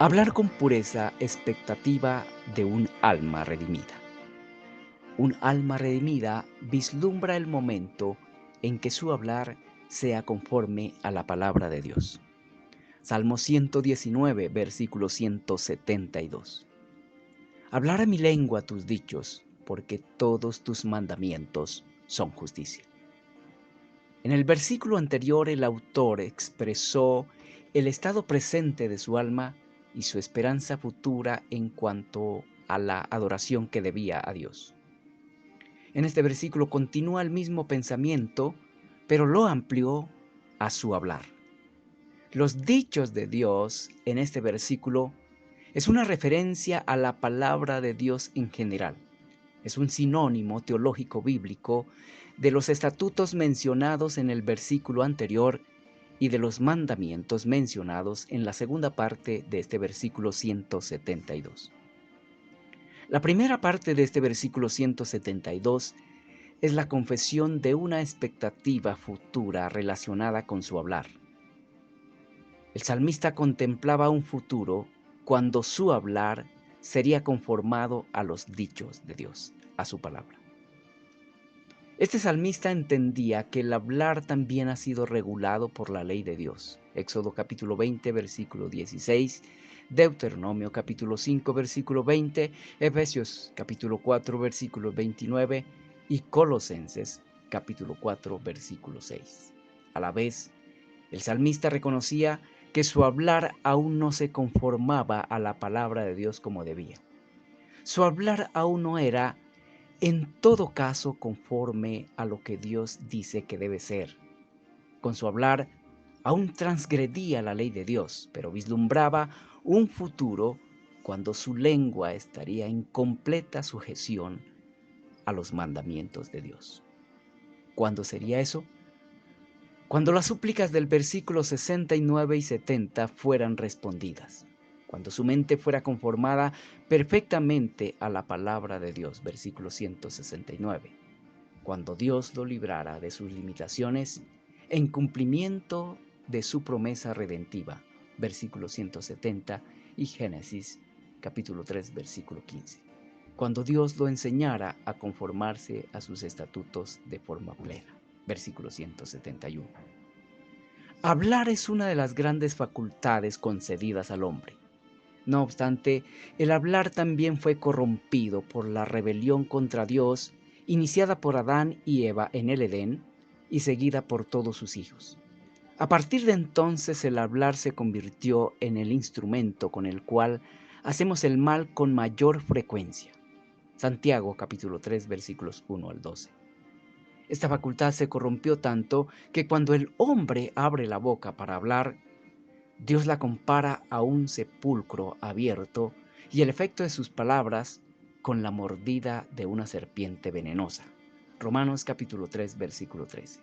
Hablar con pureza, expectativa de un alma redimida. Un alma redimida vislumbra el momento en que su hablar sea conforme a la palabra de Dios. Salmo 119, versículo 172. Hablará mi lengua tus dichos, porque todos tus mandamientos son justicia. En el versículo anterior el autor expresó el estado presente de su alma y su esperanza futura en cuanto a la adoración que debía a Dios. En este versículo continúa el mismo pensamiento, pero lo amplió a su hablar. Los dichos de Dios en este versículo es una referencia a la palabra de Dios en general. Es un sinónimo teológico bíblico de los estatutos mencionados en el versículo anterior y de los mandamientos mencionados en la segunda parte de este versículo 172. La primera parte de este versículo 172 es la confesión de una expectativa futura relacionada con su hablar. El salmista contemplaba un futuro cuando su hablar sería conformado a los dichos de Dios, a su palabra. Este salmista entendía que el hablar también ha sido regulado por la ley de Dios. Éxodo capítulo 20, versículo 16, Deuteronomio capítulo 5, versículo 20, Efesios capítulo 4, versículo 29 y Colosenses capítulo 4, versículo 6. A la vez, el salmista reconocía que su hablar aún no se conformaba a la palabra de Dios como debía. Su hablar aún no era en todo caso conforme a lo que Dios dice que debe ser. Con su hablar aún transgredía la ley de Dios, pero vislumbraba un futuro cuando su lengua estaría en completa sujeción a los mandamientos de Dios. ¿Cuándo sería eso? Cuando las súplicas del versículo 69 y 70 fueran respondidas, cuando su mente fuera conformada perfectamente a la palabra de Dios, versículo 169, cuando Dios lo librara de sus limitaciones en cumplimiento de su promesa redentiva, versículo 170 y Génesis capítulo 3, versículo 15, cuando Dios lo enseñara a conformarse a sus estatutos de forma plena, versículo 171. Hablar es una de las grandes facultades concedidas al hombre. No obstante, el hablar también fue corrompido por la rebelión contra Dios, iniciada por Adán y Eva en el Edén y seguida por todos sus hijos. A partir de entonces el hablar se convirtió en el instrumento con el cual hacemos el mal con mayor frecuencia. Santiago capítulo 3 versículos 1 al 12. Esta facultad se corrompió tanto que cuando el hombre abre la boca para hablar, Dios la compara a un sepulcro abierto y el efecto de sus palabras con la mordida de una serpiente venenosa. Romanos capítulo 3, versículo 13.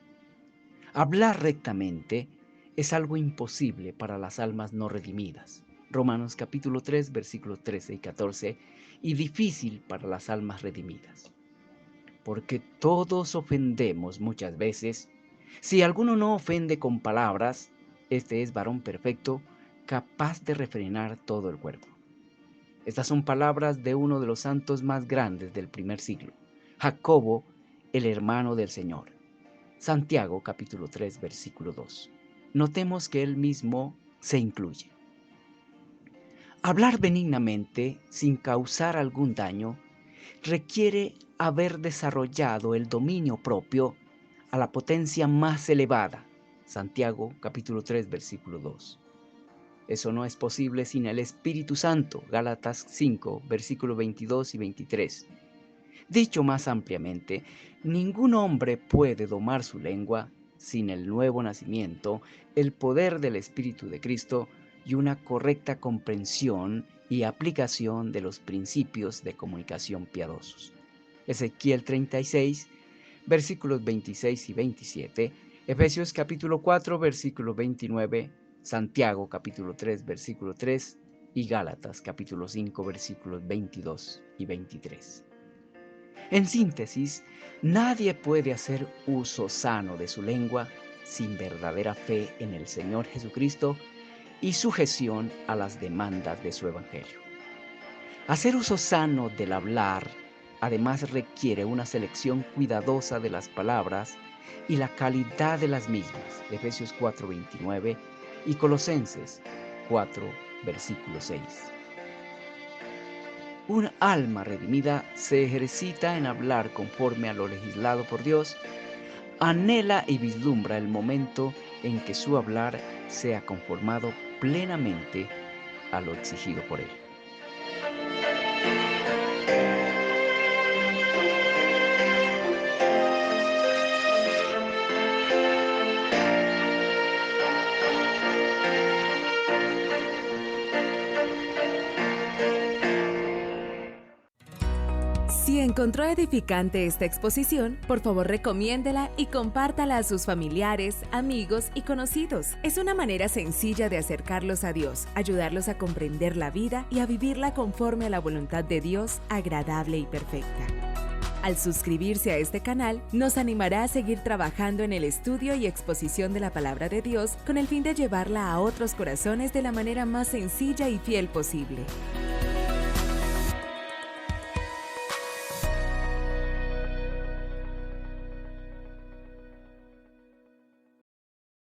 Hablar rectamente es algo imposible para las almas no redimidas. Romanos capítulo 3, versículos 13 y 14, y difícil para las almas redimidas. Porque todos ofendemos muchas veces. Si alguno no ofende con palabras, este es varón perfecto, capaz de refrenar todo el cuerpo. Estas son palabras de uno de los santos más grandes del primer siglo, Jacobo, el hermano del Señor. Santiago capítulo 3, versículo 2. Notemos que él mismo se incluye. Hablar benignamente, sin causar algún daño, requiere haber desarrollado el dominio propio a la potencia más elevada. Santiago capítulo 3 versículo 2. Eso no es posible sin el Espíritu Santo. Gálatas 5 versículos 22 y 23. Dicho más ampliamente, ningún hombre puede domar su lengua sin el nuevo nacimiento, el poder del Espíritu de Cristo y una correcta comprensión y aplicación de los principios de comunicación piadosos. Ezequiel 36, versículos 26 y 27, Efesios capítulo 4, versículo 29, Santiago capítulo 3, versículo 3 y Gálatas capítulo 5, versículos 22 y 23. En síntesis, nadie puede hacer uso sano de su lengua sin verdadera fe en el Señor Jesucristo y sujeción a las demandas de su evangelio. Hacer uso sano del hablar, además, requiere una selección cuidadosa de las palabras y la calidad de las mismas. Efesios 4:29 y Colosenses 4, versículo 6. Un alma redimida se ejercita en hablar conforme a lo legislado por Dios, anhela y vislumbra el momento en que su hablar sea conformado plenamente a lo exigido por él. Si encontró edificante esta exposición, por favor recomiéndela y compártala a sus familiares, amigos y conocidos. Es una manera sencilla de acercarlos a Dios, ayudarlos a comprender la vida y a vivirla conforme a la voluntad de Dios, agradable y perfecta. Al suscribirse a este canal, nos animará a seguir trabajando en el estudio y exposición de la Palabra de Dios con el fin de llevarla a otros corazones de la manera más sencilla y fiel posible.